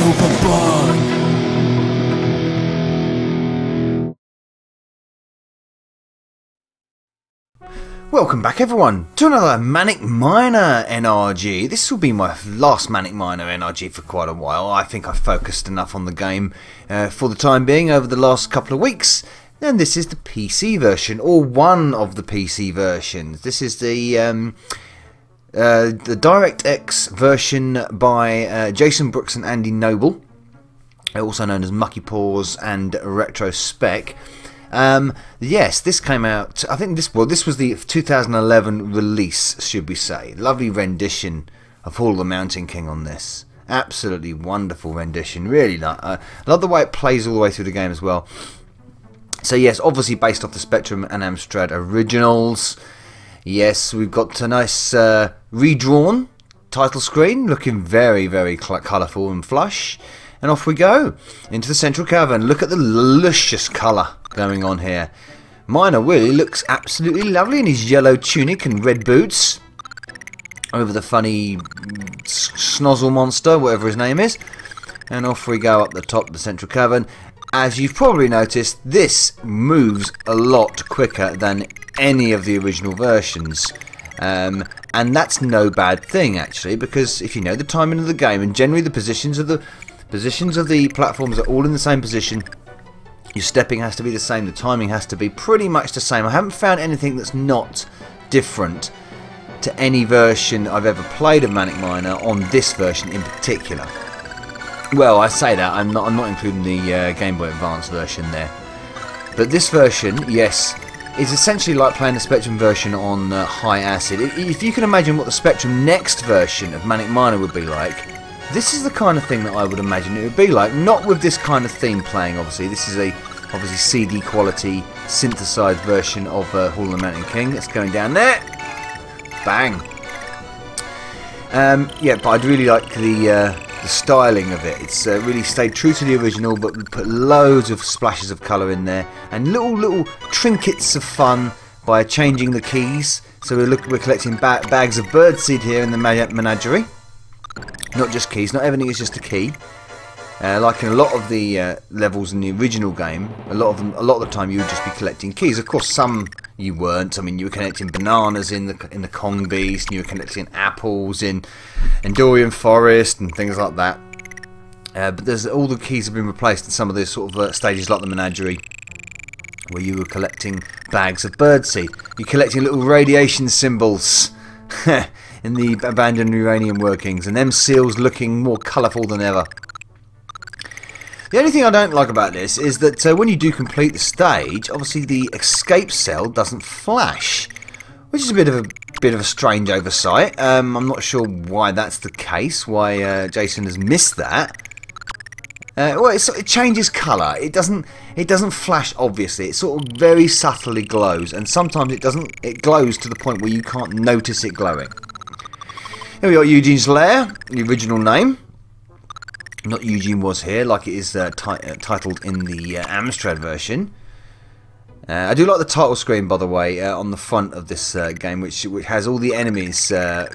overboard. Welcome back everyone to another Manic Miner NRG. This will be my last Manic Miner NRG for quite a while. I think I've focused enough on the game for the time being over the last couple of weeks. And this is the PC version, or one of the PC versions. This is the DirectX version by Jason Brooks and Andy Noble, also known as Muckypaws and Retrospec. Yes, this came out, I think this was the 2011 release, should we say. Lovely rendition of Hall of the Mountain King on this. Absolutely wonderful rendition, really. I love the way it plays all the way through the game as well. So yes, obviously based off the Spectrum and Amstrad originals. Yes, we've got a nice redrawn title screen, looking very, very colourful and flush. And off we go into the central cavern. Look at the luscious colour going on here. Miner really looks absolutely lovely in his yellow tunic and red boots over the funny snozzle monster, whatever his name is. And off we go up the top of the central cavern. As you've probably noticed, this moves a lot quicker than any of the original versions. And that's no bad thing actually, because if you know the timing of the game and generally the positions of the platforms are all in the same position, your stepping has to be the same, the timing has to be pretty much the same. I haven't found anything that's not different to any version I've ever played of Manic Miner on this version in particular. Well, I say that, I'm not including the Game Boy Advance version there. But this version, yes, is essentially like playing the Spectrum version on high acid. If you can imagine what the Spectrum Next version of Manic Miner would be like, this is the kind of thing that I would imagine it would be like. Not with this kind of theme playing, obviously. This is a obviously CD quality synthesized version of Hall of the Mountain King that's going down there. Bang. Yeah, but I'd really like the styling of it. It's really stayed true to the original, but we put loads of splashes of colour in there and little trinkets of fun by changing the keys. So we're collecting bags of birdseed here in the menagerie. Not just keys, not everything is just a key. Like in a lot of the levels in the original game, a lot of the time you would just be collecting keys. Of course, some you weren't. I mean, you were collecting bananas in the Kong Beast, and you were collecting apples in Dorian Forest and things like that. But all the keys have been replaced in some of the sort of stages like the Menagerie, where you were collecting bags of birdseed. You're collecting little radiation symbols in the abandoned uranium workings, and them seals looking more colourful than ever. The only thing I don't like about this is that when you do complete the stage, obviously the escape cell doesn't flash, which is a bit of a strange oversight. I'm not sure why that's the case, why Jason has missed that. Well, it changes colour. It doesn't flash obviously. It sort of very subtly glows, and sometimes it doesn't. It glows to the point where you can't notice it glowing. Here we got Eugene's Lair, the original name. Not Eugene was here, like it is titled in the Amstrad version. I do like the title screen, by the way, on the front of this game, which has all the enemies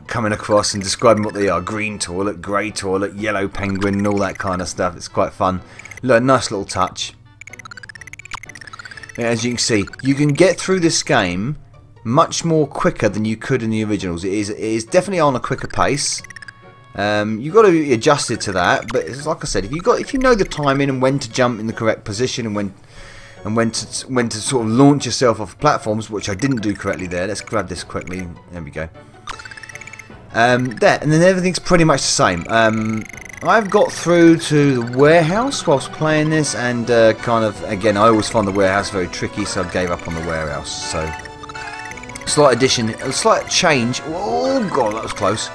coming across and describing what they are. Green toilet, grey toilet, yellow penguin, and all that kind of stuff. It's quite fun. Look, nice little touch. As you can see, you can get through this game much more quicker than you could in the originals. It is definitely on a quicker pace. You've got to be adjusted to that, but it's like I said, if you know the timing and when to jump in the correct position and when to sort of launch yourself off platforms, which I didn't do correctly there. Let's grab this quickly. There we go. There, and then everything's pretty much the same. I've got through to the warehouse whilst playing this, and kind of again, I always find the warehouse very tricky, so I gave up on the warehouse. So slight addition, a slight change. Oh god, that was close.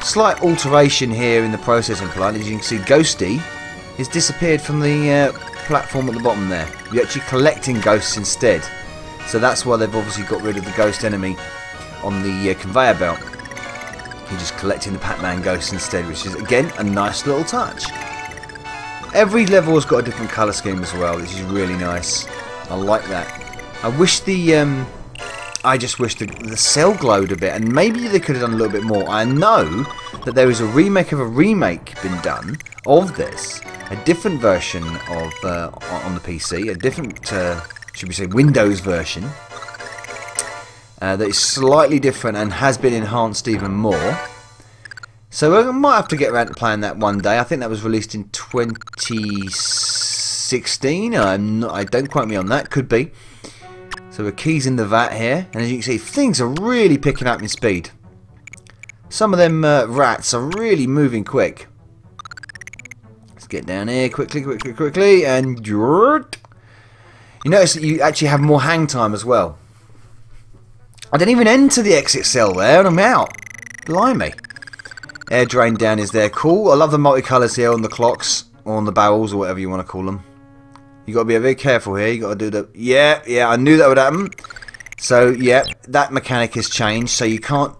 Slight alteration here in the processing plant. As you can see, Ghosty has disappeared from the platform at the bottom there. You're actually collecting ghosts instead. So that's why they've obviously got rid of the ghost enemy on the conveyor belt. You're just collecting the Pac-Man ghosts instead, which is again a nice little touch. Every level has got a different colour scheme as well, which is really nice. I like that. I wish the I just wish the cell glowed a bit, and maybe they could have done a little bit more. I know that there is a remake of a remake been done of this, a different version of on the PC, a different, should we say, Windows version, that is slightly different and has been enhanced even more. So I might have to get around to playing that one day. I think that was released in 2016. I don't quote me on that. Could be. So the keys in the vat here, and as you can see, things are really picking up in speed. Some of them rats are really moving quick. Let's get down here quickly, and you notice that you actually have more hang time as well. I didn't even enter the exit cell there, and I'm out. Blimey. Air drain down is there. Cool. I love the multicolours here on the clocks, or on the barrels, or whatever you want to call them. You got to be very careful here. You got to do the... Yeah, I knew that would happen. So, yeah, that mechanic has changed. So you can't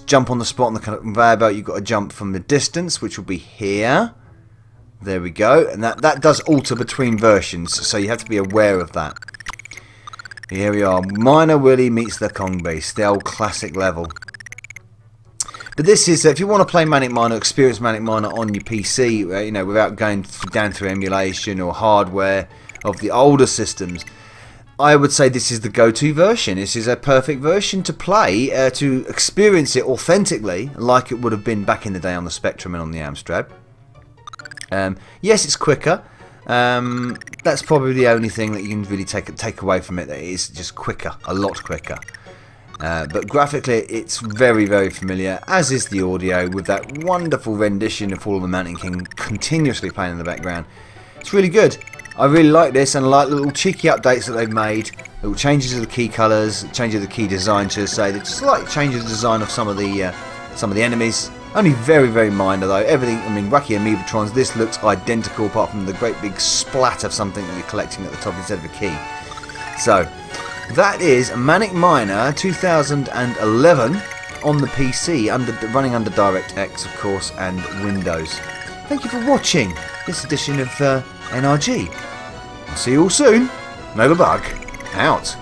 jump on the spot on the conveyor belt. You've got to jump from the distance, which will be here. There we go. And that does alter between versions, so you have to be aware of that. Here we are. Miner Willie meets the Kong base. The old classic level. But this is, if you want to play Manic Miner, experience Manic Miner on your PC, you know, without going down through emulation or hardware of the older systems, I would say this is the go-to version. This is a perfect version to play, to experience it authentically, like it would have been back in the day on the Spectrum and on the Amstrad. Yes, it's quicker. That's probably the only thing that you can really take away from it. That it is just quicker, a lot quicker. But graphically, it's very, very familiar, as is the audio, with that wonderful rendition of Fall of the Mountain King continuously playing in the background. It's really good. I really like this, and I like the little cheeky updates that they've made, little changes of the key colours, changes of the key design, to say that slight changes of the design of some of the enemies. Only very, very minor though. Everything, I mean, Wacky Amoebatrons, this looks identical apart from the great big splat of something that you're collecting at the top instead of a key. So, that is Manic Miner 2011 on the PC, running under DirectX, of course, and Windows. Thank you for watching this edition of NRG. I'll see you all soon. Nobabug, out.